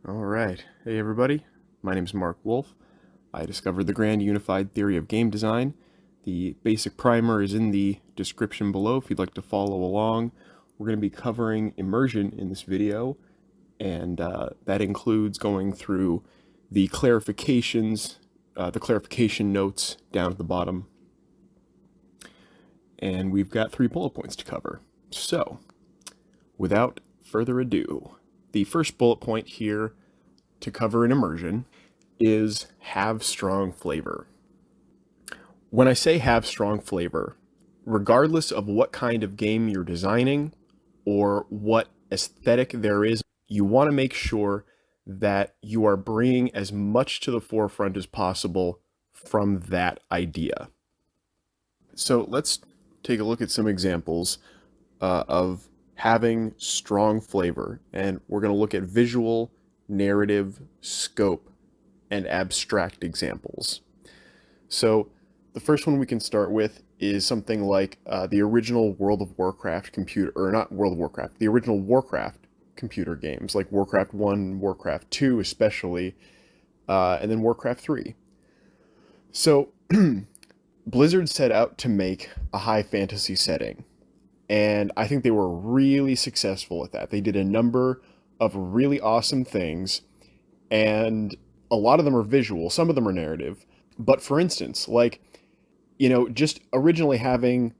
All right. Hey, everybody. My name is Mark Wolf. I discovered the grand unified theory of game design. The basic primer is in the description below if you'd like to follow along. We're going to be covering immersion in this video, and that includes going through the clarifications, the clarification notes down at the bottom. And we've got 3 bullet points to cover. So, without further ado, the first bullet point here to cover in immersion is have strong flavor. When I say have strong flavor, regardless of what kind of game you're designing or what aesthetic there is, you want to make sure that you are bringing as much to the forefront as possible from that idea. So let's take a look at some examples of having strong flavor, and we're going to look at visual, narrative, scope, and abstract examples. So the first one we can start with is something like the original World of Warcraft computer, or not World of Warcraft, the original Warcraft computer games, like Warcraft 1, Warcraft 2 especially, and then Warcraft 3. So Blizzard set out to make a high fantasy setting, and I think they were really successful at that. They did a number of really awesome things, and a lot of them are visual, some of them are narrative. But for instance, like, just originally having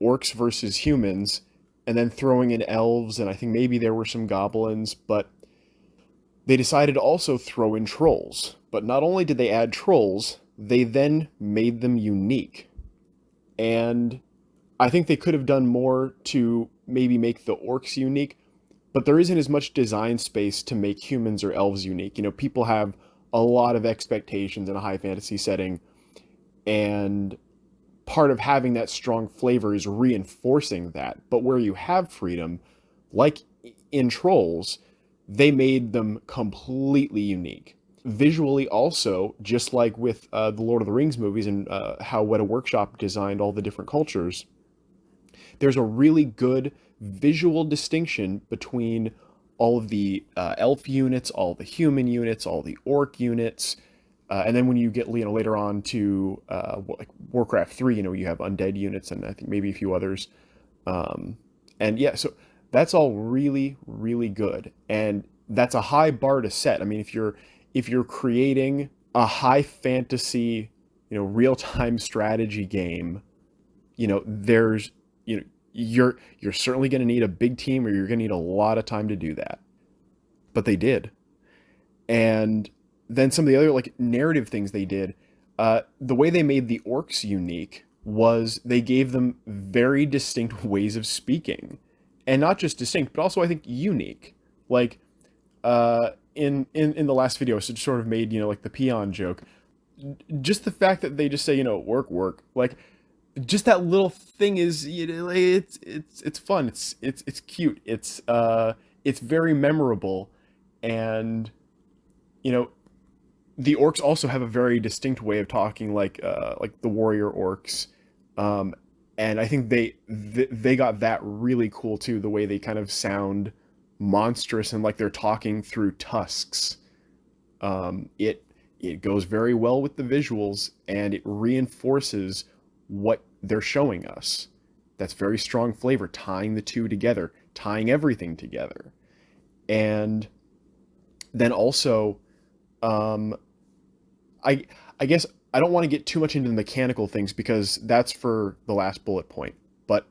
orcs versus humans, and then throwing in elves, and I think maybe there were some goblins, but they decided to also throw in trolls. But not only did they add trolls, they then made them unique. And I think they could have done more to maybe make the orcs unique, but there isn't as much design space to make humans or elves unique. People have a lot of expectations in a high fantasy setting, and part of having that strong flavor is reinforcing that. But where you have freedom, like in Trolls, they made them completely unique. Visually also, just like with the Lord of the Rings movies and how Weta Workshop designed all the different cultures, there's a really good visual distinction between all of the elf units, all the human units, all the orc units, and then when you get later on to like Warcraft 3, you have undead units and I think maybe a few others, and yeah, so that's all really, really good, and that's a high bar to set. I mean, if you're creating a high fantasy, real-time strategy game, there's you're certainly going to need a big team, or you're going to need a lot of time to do that. But they did. And then some of the other narrative things they did, the way they made the orcs unique was they gave them very distinct ways of speaking, and not just distinct, but also I think unique. Like in the last video, I sort of made like the peon joke. Just the fact that they just say work, like, just that little thing is, it's fun, it's cute, it's very memorable. And the orcs also have a very distinct way of talking, like the warrior orcs, and I think they got that really cool too, the way they kind of sound monstrous and like they're talking through tusks. It goes very well with the visuals, and it reinforces what they're showing us. That's very strong flavor, tying the two together, tying everything together. And then also, I guess I don't want to get too much into the mechanical things because that's for the last bullet point, but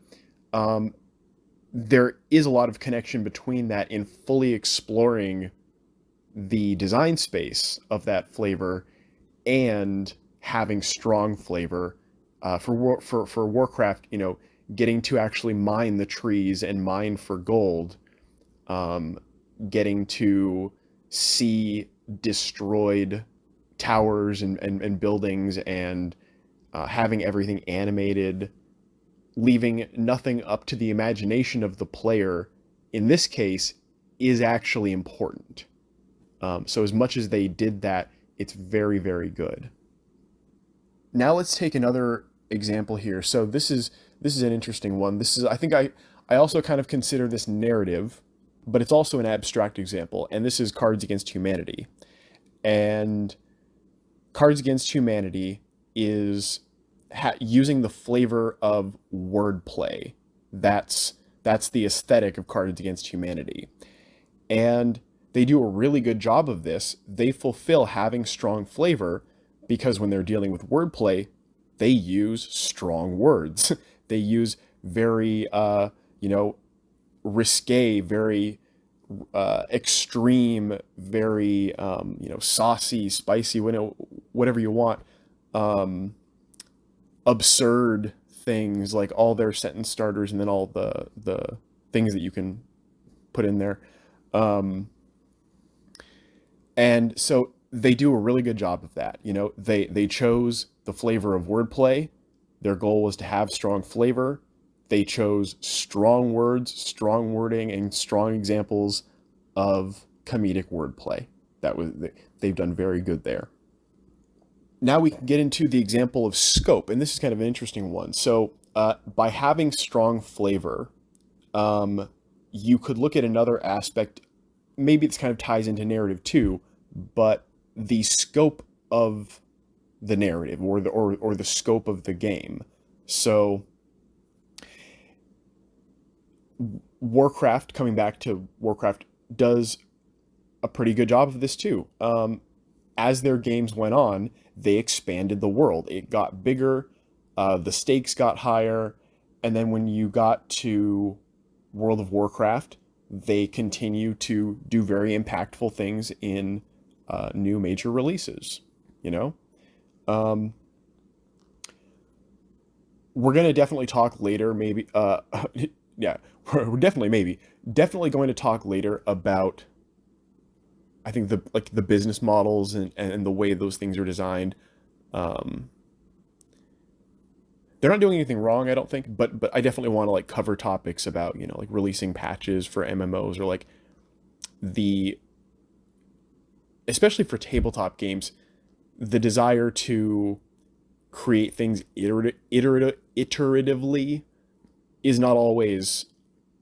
there is a lot of connection between that in fully exploring the design space of that flavor and having strong flavor. For Warcraft, getting to actually mine the trees and mine for gold, getting to see destroyed towers and buildings, and having everything animated, leaving nothing up to the imagination of the player, in this case, is actually important. So as much as they did that, it's very, very good. Now let's take another example here. So this is an interesting one. I think I also kind of consider this narrative, but it's also an abstract example, and this is Cards Against Humanity. And Cards Against Humanity is using the flavor of wordplay. That's the aesthetic of Cards Against Humanity. And they do a really good job of this. They fulfill having strong flavor because when they're dealing with wordplay, they use strong words. They use very, risque, very extreme, very, saucy, spicy, whatever you want, absurd things, like all their sentence starters and then all the things that you can put in there. And so they do a really good job of that. They chose the flavor of wordplay. Their goal was to have strong flavor. They chose strong words, strong wording, and strong examples of comedic wordplay. They've done very good there. Now we can get into the example of scope, and this is kind of an interesting one. So by having strong flavor, you could look at another aspect. Maybe this kind of ties into narrative too, but the scope of the narrative or the scope of the game. So Warcraft, coming back to Warcraft, does a pretty good job of this too. As their games went on, they expanded the world. It got bigger, the stakes got higher, and then when you got to World of Warcraft, they continue to do very impactful things in new major releases. We're going to definitely talk later, maybe. Yeah, we're definitely going to talk later about, I think, the business models and the way those things are designed. They're not doing anything wrong, I don't think, but I definitely want to cover topics about, releasing patches for MMOs, or especially for tabletop games, the desire to create things iteratively is not always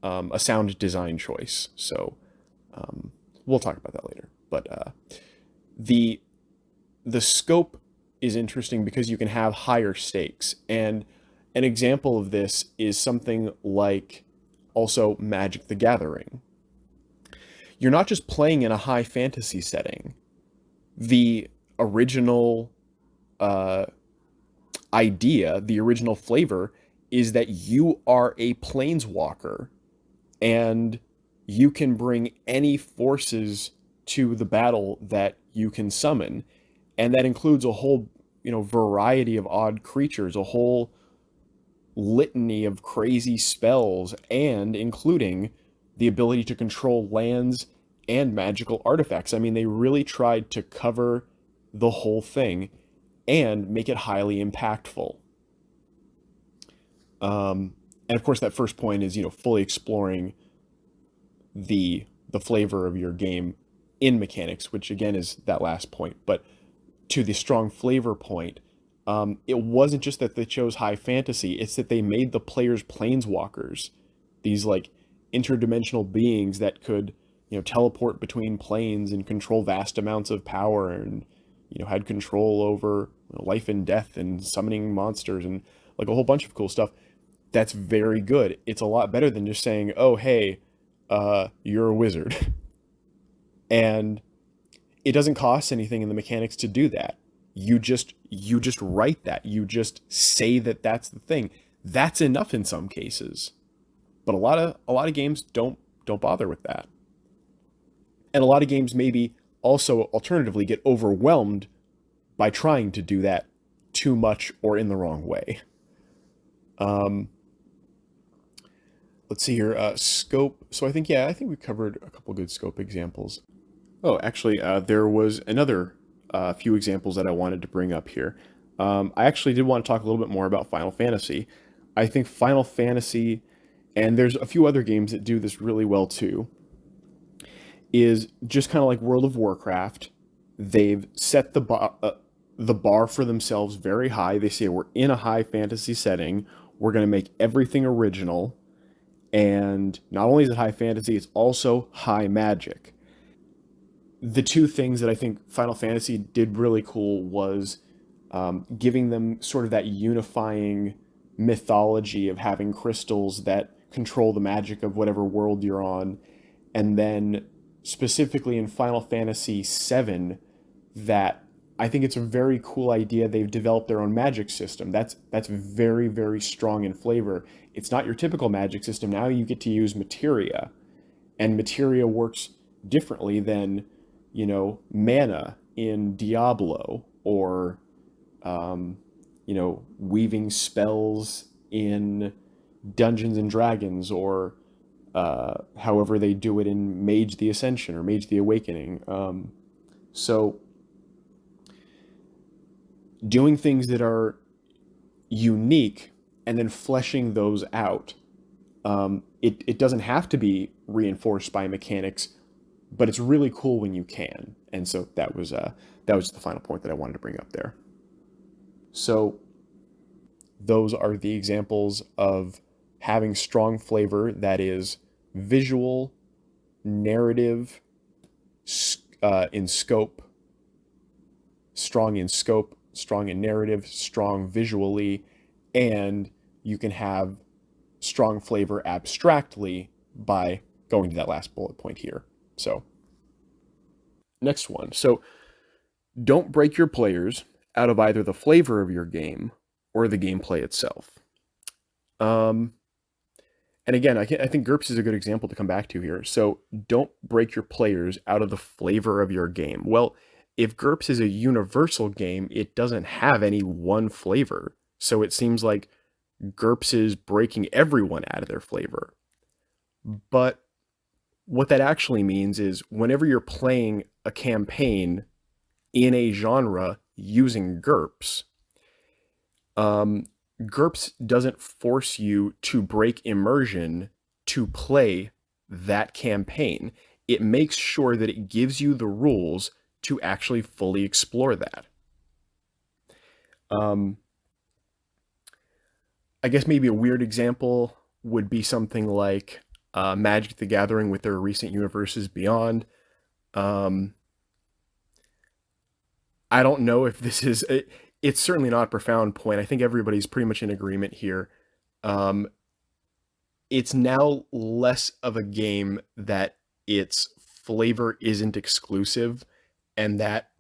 a sound design choice. So we'll talk about that later. But the scope is interesting because you can have higher stakes. And an example of this is something like also Magic the Gathering. You're not just playing in a high fantasy setting. The original idea, the original flavor, is that you are a planeswalker and you can bring any forces to the battle that you can summon. And that includes a whole, variety of odd creatures, a whole litany of crazy spells, and including the ability to control lands and magical artifacts. I mean, they really tried to cover the whole thing and make it highly impactful. And of course, that first point is, fully exploring the flavor of your game in mechanics, which again is that last point. But to the strong flavor point, it wasn't just that they chose high fantasy, it's that they made the players planeswalkers, these interdimensional beings that could, teleport between planes and control vast amounts of power, and, had control over life and death and summoning monsters and a whole bunch of cool stuff. That's very good. It's a lot better than just saying, oh, hey, you're a wizard. And it doesn't cost anything in the mechanics to do that. You just write that. You just say that that's the thing. That's enough in some cases. But a lot of games don't bother with that. And a lot of games maybe also alternatively get overwhelmed by trying to do that too much or in the wrong way. Let's see here. Scope. So I think we covered a couple good scope examples. Oh, actually, there was another few examples that I wanted to bring up here. I actually did want to talk a little bit more about Final Fantasy. I think Final Fantasy, and there's a few other games that do this really well too, is just kind of like World of Warcraft. They've set the bar for themselves very high. They say, we're in a high fantasy setting. We're going to make everything original. And not only is it high fantasy, it's also high magic. The two things that I think Final Fantasy did really cool was giving them sort of that unifying mythology of having crystals that control the magic of whatever world you're on. And then specifically in Final Fantasy VII, that I think it's a very cool idea. They've developed their own magic system. That's very, very strong in flavor. It's not your typical magic system. Now you get to use materia, and materia works differently than, mana in Diablo, or weaving spells in Dungeons and Dragons, or however they do it in Mage the Ascension or Mage the Awakening. So doing things that are unique and then fleshing those out. It doesn't have to be reinforced by mechanics, but it's really cool when you can. And so that was the final point that I wanted to bring up there. So those are the examples of having strong flavor that is visual, narrative, in scope, strong in scope, strong in narrative, strong visually, and you can have strong flavor abstractly by going to that last bullet point here. So, next one. So, don't break your players out of either the flavor of your game or the gameplay itself. And again, I think GURPS is a good example to come back to here. So, don't break your players out of the flavor of your game. Well, if GURPS is a universal game, it doesn't have any one flavor. So it seems like GURPS is breaking everyone out of their flavor. But what that actually means is whenever you're playing a campaign in a genre using GURPS, GURPS doesn't force you to break immersion to play that campaign. It makes sure that it gives you the rules to actually fully explore that. I guess maybe a weird example would be something like Magic the Gathering with their recent Universes Beyond. I don't know if this is... It's certainly not a profound point. I think everybody's pretty much in agreement here. It's now less of a game that its flavor isn't exclusive, and that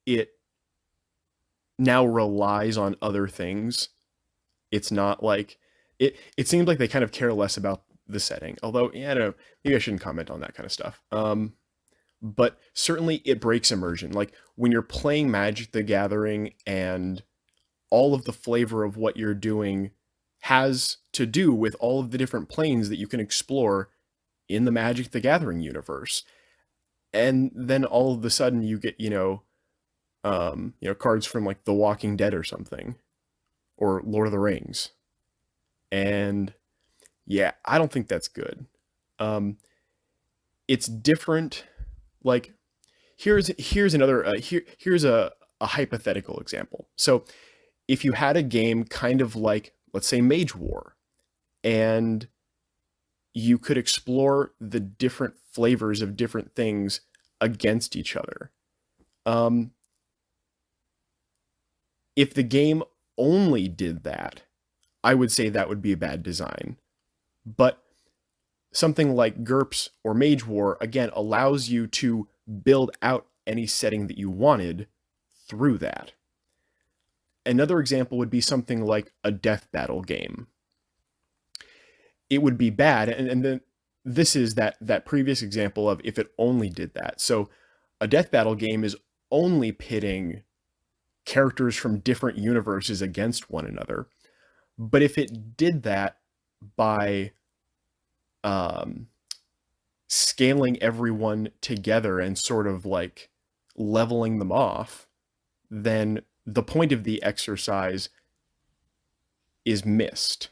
it now relies on other things. It's not like it seems like they kind of care less about the setting. Although, yeah, I don't know, maybe I shouldn't comment on that kind of stuff. But certainly it breaks immersion. Like when you're playing Magic the Gathering and all of the flavor of what you're doing has to do with all of the different planes that you can explore in the Magic the Gathering universe. And then all of a sudden you get, cards from like The Walking Dead or something, or Lord of the Rings. And yeah, I don't think that's good. It's different. Like here's another here's a hypothetical example. So if you had a game kind of like, let's say, Mage War, and you could explore the different flavors of different things against each other. If the game only did that, I would say that would be a bad design. But something like GURPS or Mage War, again, allows you to build out any setting that you wanted through that. Another example would be something like a death battle game. It would be bad, and then this is that previous example of if it only did that. So a death battle game is only pitting characters from different universes against one another. But if it did that by scaling everyone together and sort of like leveling them off, then the point of the exercise is missed.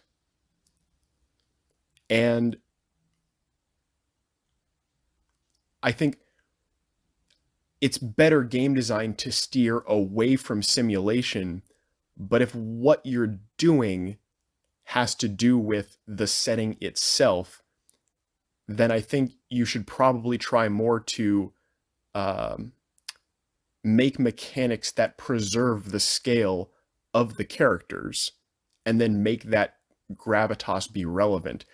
And I think it's better game design to steer away from simulation, but if what you're doing has to do with the setting itself, then I think you should probably try more to um, make mechanics that preserve the scale of the characters and then make that gravitas be relevant.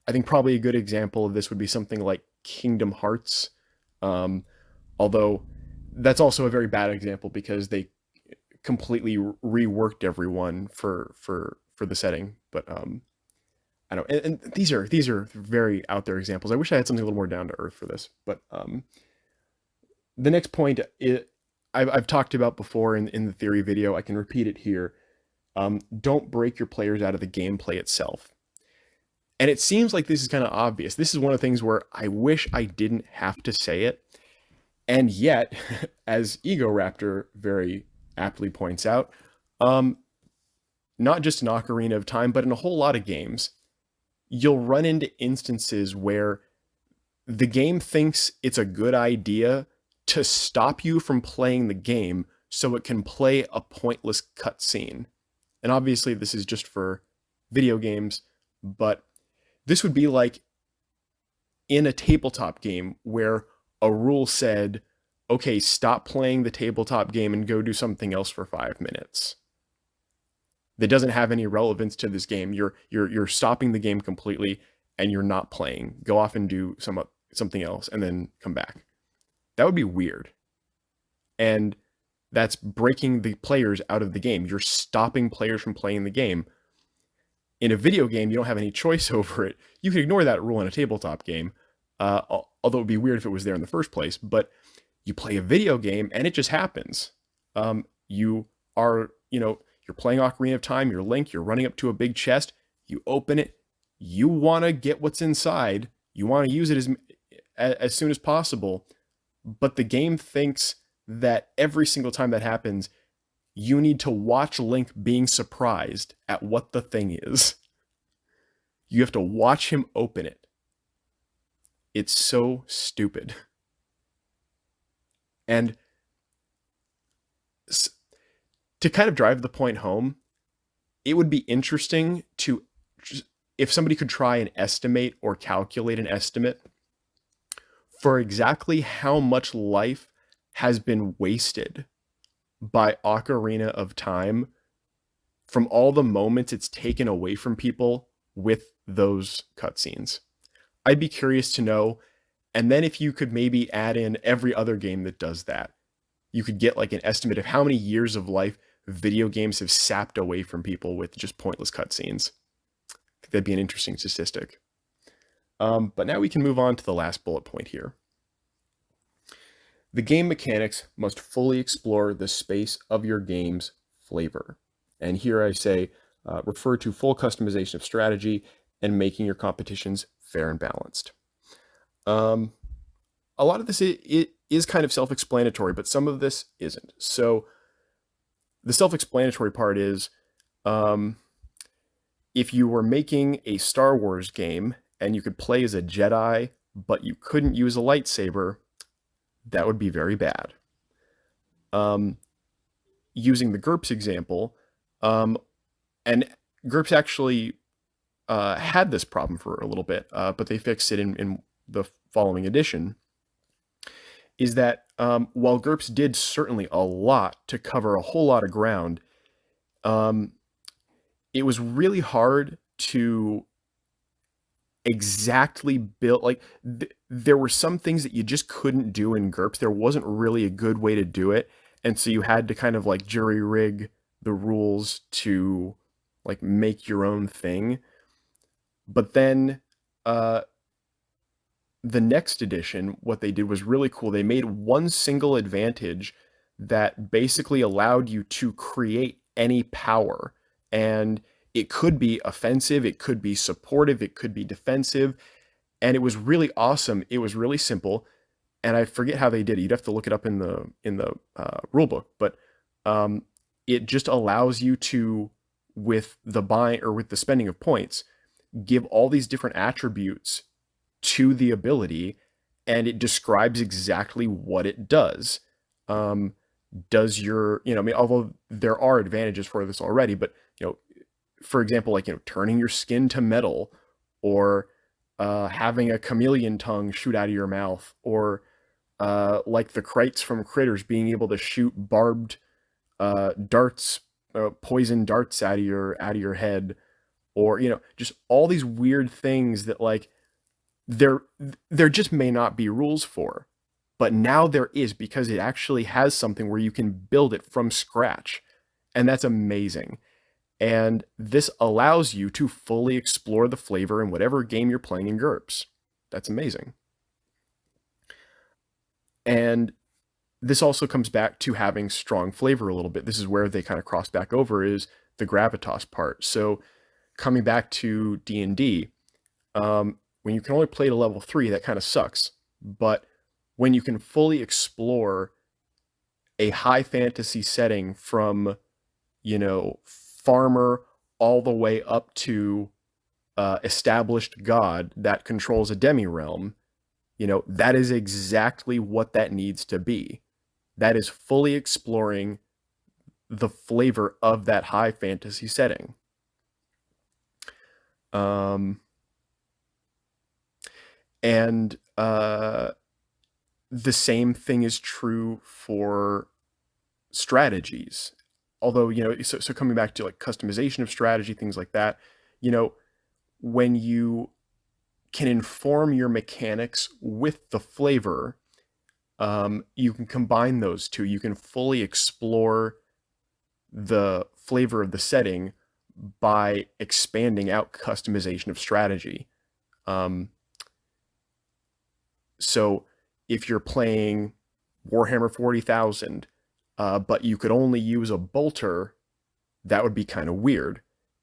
I think probably a good example of this would be something like Kingdom Hearts. Um, Although that's also a very bad example because they completely reworked everyone for the setting. But I don't. And these are very out there examples. I wish I had something a little more down to earth for this. But the next point I've talked about before in the theory video. I can repeat it here. Don't break your players out of the gameplay itself. And it seems like this is kind of obvious. This is one of the things where I wish I didn't have to say it. And yet, as Ego Raptor very aptly points out, not just in Ocarina of Time, but in a whole lot of games, you'll run into instances where the game thinks it's a good idea to stop you from playing the game so it can play a pointless cutscene. And obviously, this is just for video games, but this would be like in a tabletop game where a rule said, okay, stop playing the tabletop game and go do something else for 5 minutes. That doesn't have any relevance to this game. You're stopping the game completely and you're not playing. Go off and do something else and then come back. That would be weird. And that's breaking the players out of the game. You're stopping players from playing the game. In a video game, you don't have any choice over it. You can ignore that rule in a tabletop game, although it would be weird if it was there in the first place. But you play a video game and it just happens. You are, you're playing Ocarina of Time, you're Link, you're running up to a big chest, you open it, you want to get what's inside, you want to use it as soon as possible, but the game thinks that every single time that happens, you need to watch Link being surprised at what the thing is. You have to watch him open it. It's so stupid. And to kind of drive the point home, it would be interesting to, if somebody could try and estimate or calculate an estimate for exactly how much life has been wasted by Ocarina of Time from all the moments it's taken away from people with those cutscenes. I'd be curious to know. And then if you could maybe add in every other game that does that, you could get like an estimate of how many years of life video games have sapped away from people with just pointless cutscenes. That'd be an interesting statistic. But now we can move on to the last bullet point here. The game mechanics must fully explore the space of your game's flavor. And here I say, refer to full customization of strategy and making your competitions fair and balanced. A lot of this is kind of self-explanatory, but some of this isn't. So the self-explanatory part is, if you were making a Star Wars game and you could play as a Jedi, but you couldn't use a lightsaber, that would be very bad. Using the GURPS example, and GURPS actually had this problem for a little bit, but they fixed it in the following edition, is that while GURPS did certainly a lot to cover a whole lot of ground, it was really hard to exactly build, like there were some things that you just couldn't do in GURPS. There wasn't really a good way to do it, and so you had to kind of like jury rig the rules to like make your own thing. But then the next edition, what they did was really cool. They made one single advantage that basically allowed you to create any power. And it could be offensive, it could be supportive, it could be defensive. And it was really awesome. It was really simple. And I forget how they did it. You'd have to look it up in the rule book. But it just allows you to, with the spending of points, give all these different attributes to the ability, and it describes exactly what it does. Does your, although there are advantages for this already, but, for example, like, turning your skin to metal, or having a chameleon tongue shoot out of your mouth, or like the Krites from Critters being able to shoot barbed darts, poison darts out of your head, or just all these weird things that, like, there there just may not be rules for, but now there is, because it actually has something where you can build it from scratch, and that's amazing. And this allows you to fully explore the flavor in whatever game you're playing in GURPS. That's amazing. And this also comes back to having strong flavor a little bit. This is where they kind of cross back over, is the gravitas part. So coming back to D&D, when you can only play to level 3, that kind of sucks. But when you can fully explore a high fantasy setting from, farmer all the way up to established god that controls a demi-realm, that is exactly what that needs to be. That is fully exploring the flavor of that high fantasy setting. And the same thing is true for strategies. Although, so coming back to like customization of strategy, things like that, when you can inform your mechanics with the flavor, you can combine those two. You can fully explore the flavor of the setting by expanding out customization of strategy. So if you're playing Warhammer 40,000, but you could only use a bolter, that would be kind of weird.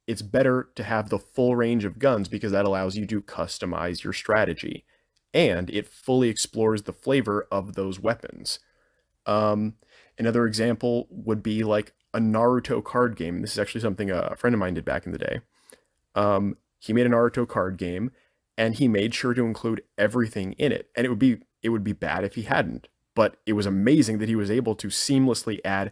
It's better to have the full range of guns, because that allows you to customize your strategy, and it fully explores the flavor of those weapons. Another example would be like a Naruto card game. This is actually something a friend of mine did back in the day. He made a Naruto card game, and he made sure to include everything in it. And it would be bad if he hadn't. But it was amazing that he was able to seamlessly add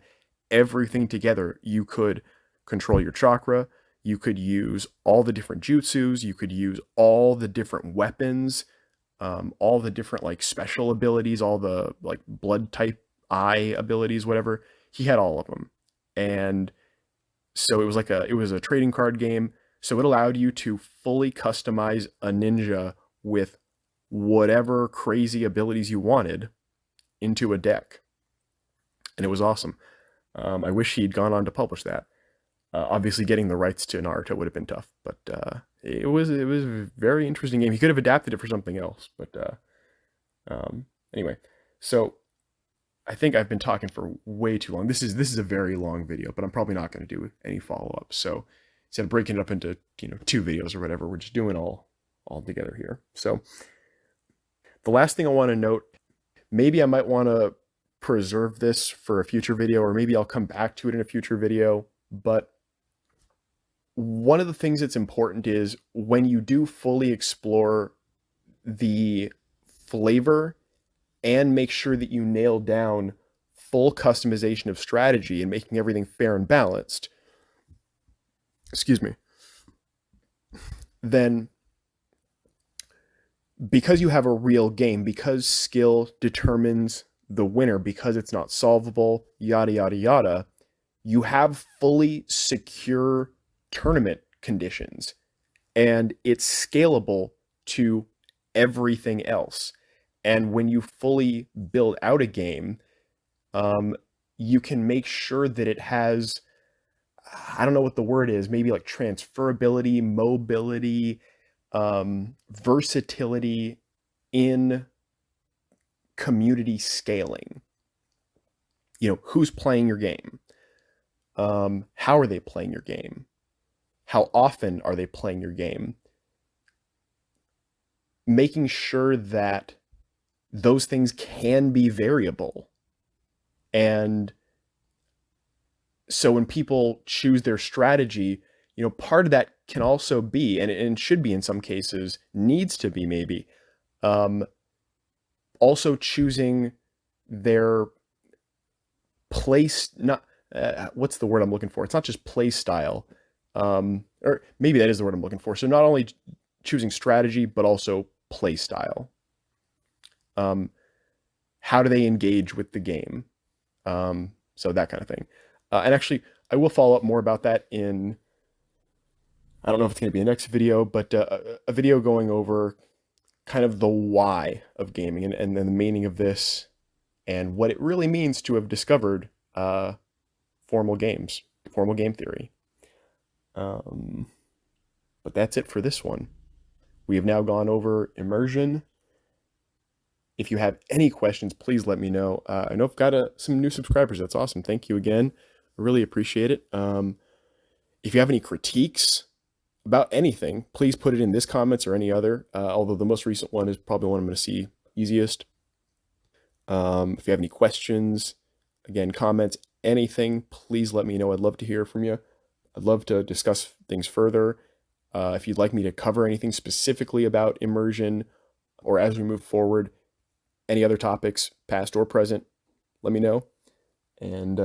everything together. You could control your chakra, you could use all the different jutsus, you could use all the different weapons, all the different like special abilities, all the like blood type eye abilities, whatever. He had all of them. And so it was a trading card game. So it allowed you to fully customize a ninja with whatever crazy abilities you wanted into a deck. And it was awesome. I wish he'd gone on to publish that. Obviously getting the rights to Naruto would have been tough, but it was a very interesting game. He could have adapted it for something else, but anyway. So I think I've been talking for way too long. This is a very long video, but I'm probably not going to do any follow-up. So instead of breaking it up into 2 videos or whatever, we're just doing all together here. So the last thing I want to note, maybe I might want to preserve this for a future video, or maybe I'll come back to it in a future video. But one of the things that's important is when you do fully explore the flavor and make sure that you nail down full customization of strategy and making everything fair and balanced, excuse me, then because you have a real game, because skill determines the winner, because it's not solvable, yada, yada, yada, you have fully secure tournament conditions, and it's scalable to everything else. And when you fully build out a game, you can make sure that it has, I don't know what the word is, maybe like transferability, mobility, versatility in community scaling. Who's playing your game? How are they playing your game? How often are they playing your game? Making sure that those things can be variable. And so when people choose their strategy, part of that can also be, and should be in some cases, needs to be maybe, also choosing their place, not, what's the word I'm looking for? It's not just play style. or maybe that is the word I'm looking for. So not only choosing strategy, but also play style. How do they engage with the game? So that kind of thing. And actually, I will follow up more about that in, I don't know if it's going to be the next video, but a video going over kind of the why of gaming and then the meaning of this and what it really means to have discovered formal games, formal game theory. But that's it for this one. We have now gone over immersion. If you have any questions, please let me know. I know I've got some new subscribers. That's awesome. Thank you again. I really appreciate it. If you have any critiques about anything, please put it in this comments or any other, although the most recent one is probably one I'm going to see easiest. If you have any questions, again, comments, anything, please let me know. I'd love to hear from you. I'd love to discuss things further. If you'd like me to cover anything specifically about immersion or as we move forward, any other topics, past or present, let me know. And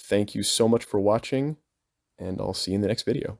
thank you so much for watching, and I'll see you in the next video.